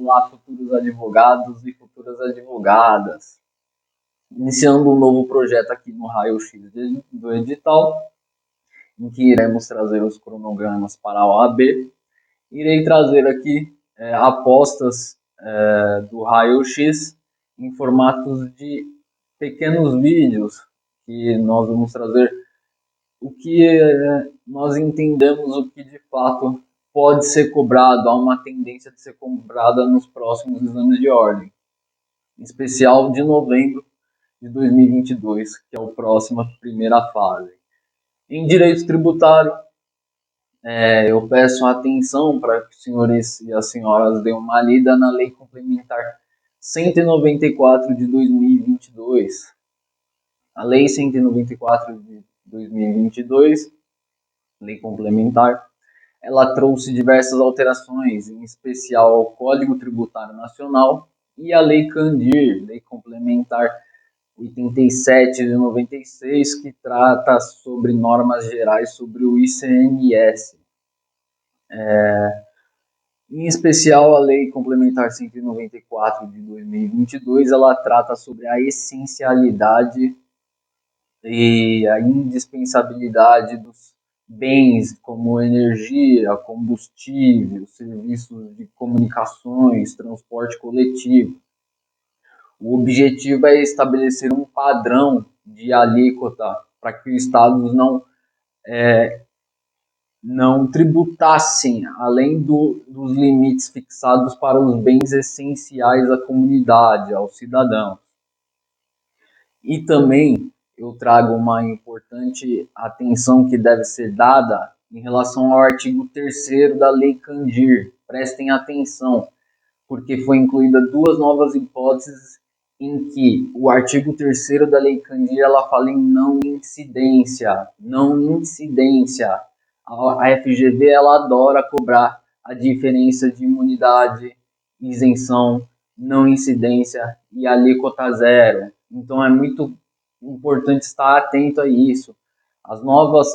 Vamos lá, futuros advogados e futuras advogadas. Iniciando um novo projeto aqui no raio-x do edital, em que iremos trazer os cronogramas para a OAB. Irei trazer aqui apostas do raio-x em formatos de pequenos vídeos, que nós vamos trazer o que nós entendemos, o que de fato pode ser cobrado, há uma tendência de ser cobrada nos próximos exames de ordem, em especial de novembro de 2022, que é a próxima primeira fase. Em direito tributário, eu peço atenção para que os senhores e as senhoras deem uma lida na Lei Complementar 194 de 2022. A Lei 194 de 2022, Lei Complementar, ela trouxe diversas alterações, em especial ao Código Tributário Nacional e a Lei Candir, Lei Complementar 87 de 96, que trata sobre normas gerais sobre o ICMS. Em especial, a Lei Complementar 194 de 2022, ela trata sobre a essencialidade e a indispensabilidade dos bens como energia, combustível, serviços de comunicações, transporte coletivo. O objetivo é estabelecer um padrão de alíquota para que os estados não tributassem além dos limites fixados para os bens essenciais à comunidade, aos cidadãos. E também eu trago uma importante atenção que deve ser dada em relação ao artigo 3º da Lei Candir. Prestem atenção, porque foi incluída duas novas hipóteses em que o artigo 3º da Lei Candir ela fala em não incidência. A FGV ela adora cobrar a diferença de imunidade, isenção, não incidência e alíquota zero. Então é muito importante estar atento a isso. As novas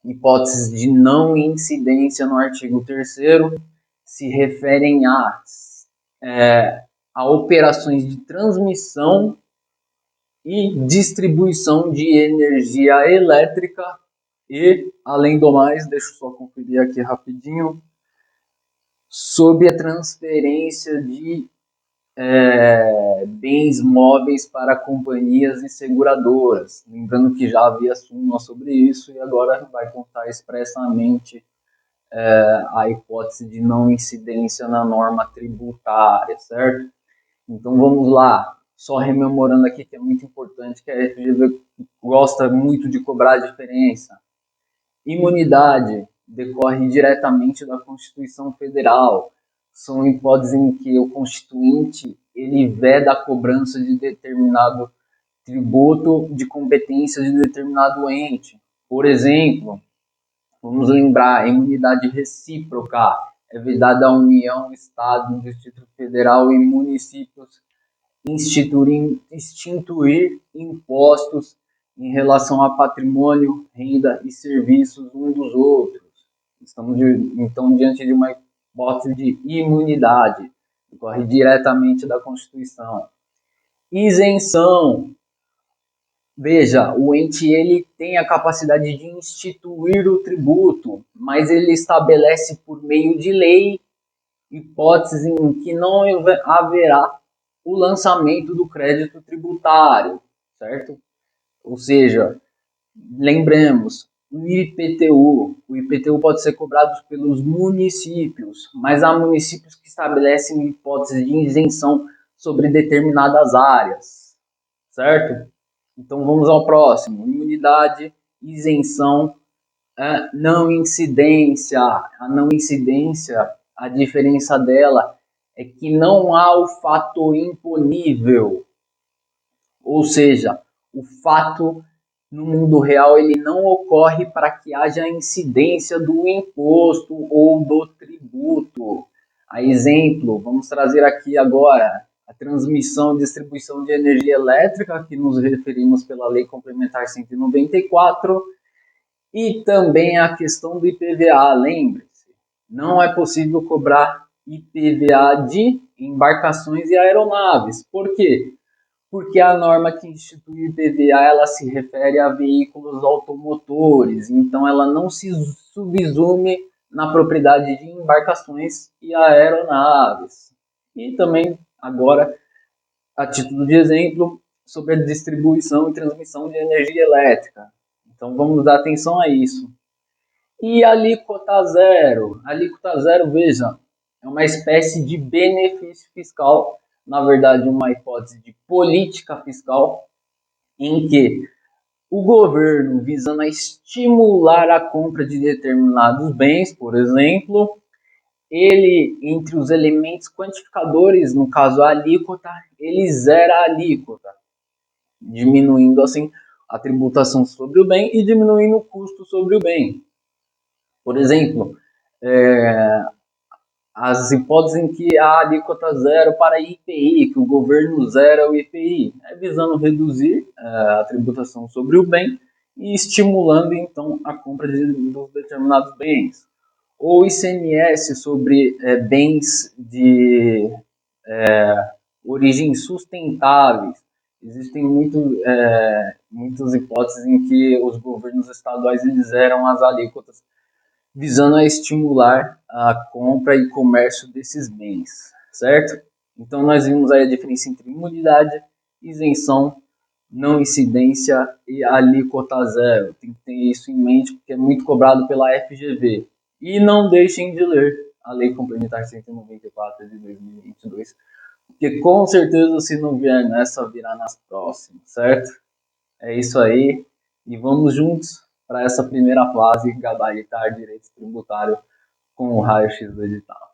hipóteses de não incidência no artigo 3º se referem a operações de transmissão e distribuição de energia elétrica e, além do mais, deixa eu só conferir aqui rapidinho, sob a transferência de bens móveis para companhias e seguradoras. Lembrando que já havia súmula sobre isso e agora vai constar expressamente a hipótese de não incidência na norma tributária, certo? Então vamos lá, só rememorando aqui que é muito importante, que a FGV gosta muito de cobrar a diferença. Imunidade decorre diretamente da Constituição Federal. São hipóteses em que o Constituinte ele veda a cobrança de determinado tributo de competência de determinado ente. Por exemplo, vamos lembrar, a imunidade recíproca é vedada à União, Estado, Distrito Federal e municípios instituir impostos em relação a patrimônio, renda e serviços uns dos outros. Estamos, então, diante de uma hipótese de imunidade, que corre diretamente da Constituição. Isenção. Veja, o ente ele tem a capacidade de instituir o tributo, mas ele estabelece por meio de lei hipóteses em que não haverá o lançamento do crédito tributário, certo? Ou seja, lembremos, o IPTU pode ser cobrado pelos municípios, mas há municípios que estabelecem hipóteses de isenção sobre determinadas áreas, certo? Então vamos ao próximo, imunidade, isenção, não incidência. A não incidência, a diferença dela é que não há o fato imponível, ou seja, o fato no mundo real ele não ocorre para que haja incidência do imposto ou do tributo. A exemplo, vamos trazer aqui agora a transmissão e distribuição de energia elétrica, que nos referimos pela Lei Complementar 194, e também a questão do IPVA. Lembre-se, não é possível cobrar IPVA de embarcações e aeronaves. Por quê? Porque a norma que institui o IPVA ela se refere a veículos automotores, então ela não se subsume na propriedade de embarcações e aeronaves. E também, agora, a título de exemplo, sobre a distribuição e transmissão de energia elétrica. Então vamos dar atenção a isso. E a alíquota zero? A alíquota zero, veja, é uma espécie de benefício fiscal, na verdade, uma hipótese de política fiscal, em que o governo, visando a estimular a compra de determinados bens, por exemplo, ele, entre os elementos quantificadores, no caso a alíquota, ele zera a alíquota, diminuindo assim a tributação sobre o bem e diminuindo o custo sobre o bem. Por exemplo, as hipóteses em que a alíquota zero para IPI, que o governo zera o IPI, visando reduzir a tributação sobre o bem e estimulando então a compra de determinados bens. Ou ICMS sobre bens de origem sustentáveis. Existem muitas hipóteses em que os governos estaduais eles zeram as alíquotas visando a estimular a compra e comércio desses bens, certo? Então nós vimos aí a diferença entre imunidade, isenção, não incidência e alíquota zero. Tem que ter isso em mente porque é muito cobrado pela FGV. E não deixem de ler a Lei Complementar 194 de 2022, porque com certeza se não vier nessa, virá nas próximas, certo? É isso aí. E vamos juntos para essa primeira fase, gabaritar direito tributário com o raio-x do edital.